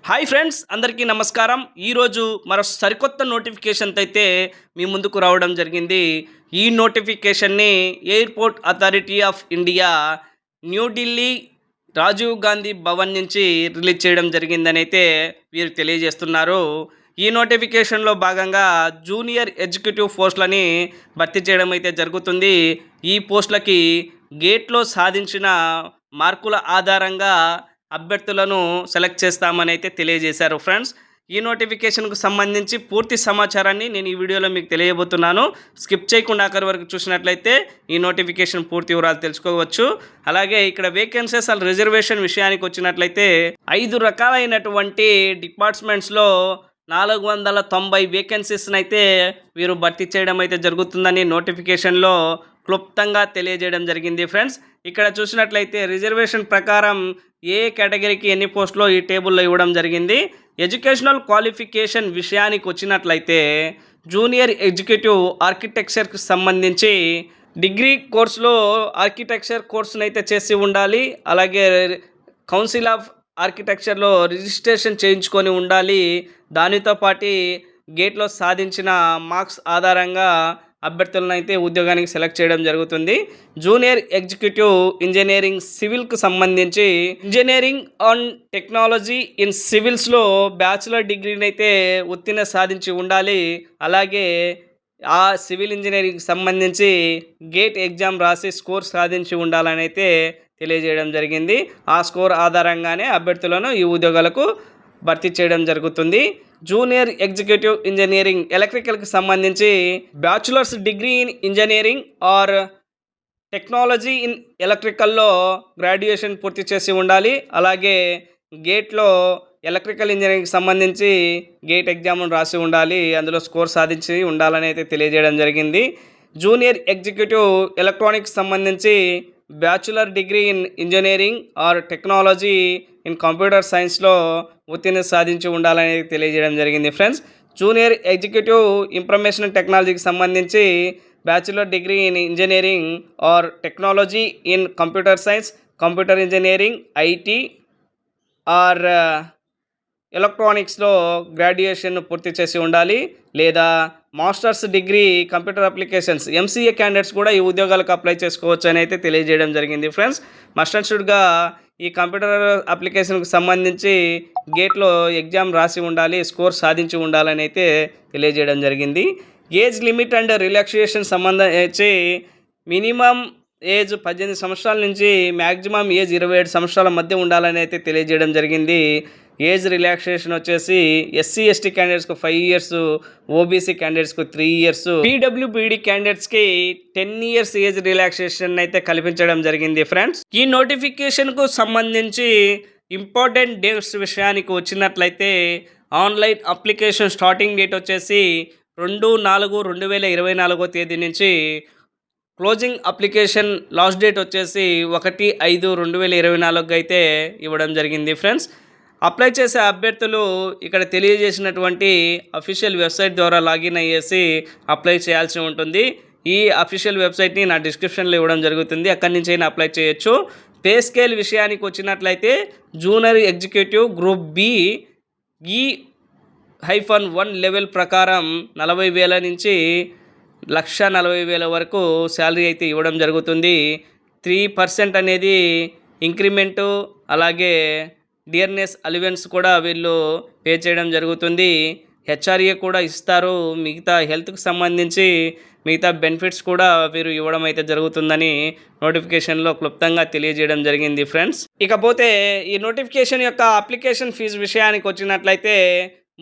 Hi friends, అందరికీ నమస్కారం. ఈరోజు మరో సరికొత్త నోటిఫికేషన్తో అయితే మీ ముందుకు రావడం జరిగింది. ఈ నోటిఫికేషన్ని airport authority of India New Delhi Rajiv Gandhi Bhavan నుంచి రిలీజ్ చేయడం జరిగిందని అయితే వీరు తెలియజేస్తున్నారు. ఈ నోటిఫికేషన్లో భాగంగా జూనియర్ ఎగ్జిక్యూటివ్ పోస్టులని భర్తీ చేయడం అయితే జరుగుతుంది. ఈ పోస్టులకి గేట్లో సాధించిన మార్కుల ఆధారంగా అభ్యర్థులను సెలెక్ట్ చేస్తామని అయితే తెలియజేశారు. ఫ్రెండ్స్, ఈ నోటిఫికేషన్కు సంబంధించి పూర్తి సమాచారాన్ని నేను ఈ వీడియోలో మీకు తెలియబోతున్నాను. స్కిప్ చేయకుండా ఆఖరి వరకు చూసినట్లయితే ఈ నోటిఫికేషన్ పూర్తి వివరాలు తెలుసుకోవచ్చు. అలాగే ఇక్కడ వేకెన్సీస్ అండ్ రిజర్వేషన్ విషయానికి వచ్చినట్లయితే 5 రకాలైనటువంటి డిపార్ట్మెంట్స్లో 490 వేకెన్సీస్ని అయితే వీరు భర్తీ చేయడం అయితే జరుగుతుందని నోటిఫికేషన్లో క్లుప్తంగా తెలియజేయడం జరిగింది. ఫ్రెండ్స్, ఇక్కడ చూసినట్లయితే రిజర్వేషన్ ప్రకారం ఏ కేటగిరీకి ఎన్ని పోస్టులో ఈ టేబుల్లో ఇవ్వడం జరిగింది. ఎడ్యుకేషనల్ క్వాలిఫికేషన్ విషయానికి వచ్చినట్లయితే జూనియర్ ఎగ్జిక్యూటివ్ ఆర్కిటెక్చర్కి సంబంధించి డిగ్రీ కోర్సులో ఆర్కిటెక్చర్ కోర్సును అయితే చేసి ఉండాలి. అలాగే కౌన్సిల్ ఆఫ్ ఆర్కిటెక్చర్లో రిజిస్ట్రేషన్ చేయించుకొని ఉండాలి. దానితో పాటు గేట్లో సాధించిన మార్క్స్ ఆధారంగా అభ్యర్థులను అయితే ఉద్యోగానికి సెలెక్ట్ చేయడం జరుగుతుంది. జూనియర్ ఎగ్జిక్యూటివ్ ఇంజనీరింగ్ సివిల్కు సంబంధించి ఇంజనీరింగ్ అండ్ టెక్నాలజీ ఇన్ సివిల్స్లో బ్యాచిలర్ డిగ్రీని అయితే ఉత్తీర్ణ సాధించి ఉండాలి. అలాగే ఆ సివిల్ ఇంజనీరింగ్కి సంబంధించి గేట్ ఎగ్జామ్ రాసి స్కోర్ సాధించి ఉండాలని అయితే తెలియజేయడం జరిగింది. ఆ స్కోర్ ఆధారంగానే అభ్యర్థులను ఈ ఉద్యోగాలకు భర్తీ చేయడం జరుగుతుంది. జూనియర్ ఎగ్జిక్యూటివ్ ఇంజనీరింగ్ ఎలక్ట్రికల్కి సంబంధించి bachelors degree in engineering or technology in ఎలక్ట్రికల్లో గ్రాడ్యుయేషన్ పూర్తి చేసి ఉండాలి. అలాగే గేట్లో ఎలక్ట్రికల్ ఇంజనీరింగ్కి సంబంధించి గేట్ ఎగ్జామ్ను రాసి ఉండాలి. అందులో స్కోర్ సాధించి ఉండాలని అయితే తెలియజేయడం జరిగింది. జూనియర్ ఎగ్జిక్యూటివ్ ఎలక్ట్రానిక్స్ సంబంధించి bachelor degree in engineering or technology in computer సైన్స్లో ఉత్తీర్ణ సాధించి ఉండాలని తెలియజేయడం జరిగింది. ఫ్రెండ్స్, జూనియర్ ఎగ్జిక్యూటివ్ ఇన్ఫర్మేషన్ టెక్నాలజీకి సంబంధించి bachelor degree in engineering or technology in computer science, computer engineering, IT or ఎలక్ట్రానిక్స్లో గ్రాడ్యుయేషన్ పూర్తి చేసి ఉండాలి. లేదా masters degree computer applications MCA candidates కూడా ఈ ఉద్యోగాలకు అప్లై చేసుకోవచ్చు అని అయితే తెలియజేయడం జరిగింది. ఫ్రెండ్స్, మస్ట్ అండ్ షుడ్గా ఈ కంప్యూటర్ అప్లికేషన్కి సంబంధించి గేట్లో ఎగ్జామ్ రాసి ఉండాలి, స్కోర్ సాధించి ఉండాలని అయితే తెలియజేయడం జరిగింది. ఏజ్ లిమిట్ అండ్ రిలాక్సేషన్ సంబంధించి మినిమం ఏజ్ 18 సంవత్సరాల నుంచి మ్యాక్సిమం ఏజ్ 27 సంవత్సరాల మధ్య ఉండాలని అయితే తెలియజేయడం జరిగింది. ఏజ్ రిలాక్సేషన్ వచ్చేసి ఎస్సీ ఎస్టీ క్యాండిడేట్స్కి 5 ఇయర్స్, ఓబీసీ క్యాండిడేట్స్కి 3 ఇయర్స్, పీడబ్ల్యూబీడీ క్యాండిడేట్స్కి 10 ఇయర్స్ ఏజ్ రిలాక్సేషన్ అయితే కల్పించడం జరిగింది. ఫ్రెండ్స్, ఈ నోటిఫికేషన్కు సంబంధించి ఇంపార్టెంట్ డేట్స్ విషయానికి వచ్చినట్లయితే ఆన్లైన్ అప్లికేషన్ స్టార్టింగ్ డేట్ వచ్చేసి 2/4/2024 తేదీ నుంచి క్లోజింగ్ అప్లికేషన్ లాస్ట్ డేట్ వచ్చేసి 1/5/2024 అయితే ఇవ్వడం జరిగింది. ఫ్రెండ్స్, అప్లై చేసే అభ్యర్థులు ఇక్కడ తెలియజేసినటువంటి అఫీషియల్ వెబ్సైట్ ద్వారా లాగిన్ అయ్యేసి అప్లై చేయాల్సి ఉంటుంది. ఈ అఫీషియల్ వెబ్సైట్ని నా డిస్క్రిప్షన్లో ఇవ్వడం జరుగుతుంది. అక్కడి నుంచి అయినా అప్లై చేయొచ్చు. పే స్కేల్ విషయానికి వచ్చినట్లయితే junior executive group B E-1 level ప్రకారం 40,000 నుంచి 1,40,000 వరకు శాలరీ అయితే ఇవ్వడం జరుగుతుంది. 3% అనేది ఇంక్రిమెంటు, అలాగే డియర్నెస్ అలివెన్స్ కూడా వీళ్ళు పే చేయడం జరుగుతుంది. హెచ్ఆర్ఏ కూడా ఇస్తారు. మిగతా హెల్త్కి సంబంధించి మిగతా బెనిఫిట్స్ కూడా వీరు ఇవ్వడం అయితే జరుగుతుందని నోటిఫికేషన్లో క్లుప్తంగా తెలియజేయడం జరిగింది. ఫ్రెండ్స్, ఇకపోతే ఈ నోటిఫికేషన్ యొక్క అప్లికేషన్ ఫీజు విషయానికి వచ్చినట్లయితే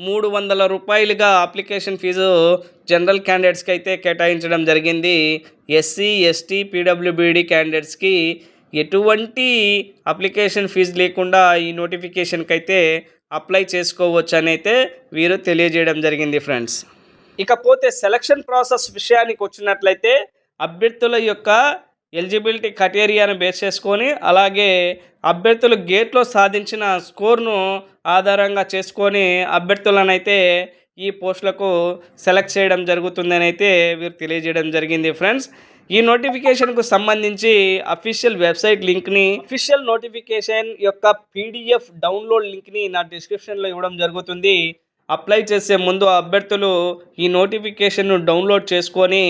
300 రూపాయలుగా అప్లికేషన్ ఫీజు జనరల్ క్యాండిడేట్స్కి అయితే కేటాయించడం జరిగింది. ఎస్సీ ఎస్టీ పీడబ్ల్యూబీడీ క్యాండిడేట్స్కి ఎటువంటి అప్లికేషన్ ఫీజు లేకుండా ఈ నోటిఫికేషన్కి అయితే అప్లై చేసుకోవచ్చు అని అయితే వీరు తెలియజేయడం జరిగింది. ఫ్రెండ్స్, ఇకపోతే సెలక్షన్ ప్రాసెస్ విషయానికి వచ్చినట్లయితే అభ్యర్థుల యొక్క ఎలిజిబిలిటీ క్రైటీరియాను బేస్ చేసుకొని, అలాగే అభ్యర్థులు గేట్లో సాధించిన స్కోర్ను ఆధారంగా చేసుకొని అభ్యర్థులను అయితే ఈ పోస్టులకు సెలెక్ట్ చేయడం జరుగుతుందని అయితే వీరు తెలియజేయడం జరిగింది. ఫ్రెండ్స్, ఈ నోటిఫికేషన్కు సంబంధించి అఫీషియల్ వెబ్సైట్ లింక్ని, అఫీషియల్ నోటిఫికేషన్ యొక్క పీడిఎఫ్ డౌన్లోడ్ లింక్ని నా డిస్క్రిప్షన్లో ఇవ్వడం జరుగుతుంది. అప్లై చేసే ముందు అభ్యర్థులు ఈ నోటిఫికేషన్ను డౌన్లోడ్ చేసుకొని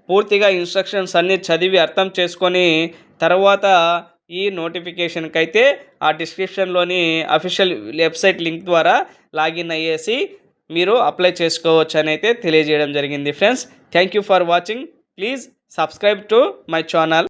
పూర్తిగా ఇన్స్ట్రక్షన్స్ అన్నీ చదివి అర్థం చేసుకొని తర్వాత ఈ నోటిఫికేషన్కి అయితే ఆ డిస్క్రిప్షన్లోని అఫీషియల్ వెబ్సైట్ లింక్ ద్వారా లాగిన్ అయ్యేసి మీరు అప్లై చేసుకోవచ్చు అని అయితే తెలియజేయడం జరిగింది friends. Thank you for watching. Please subscribe to my channel.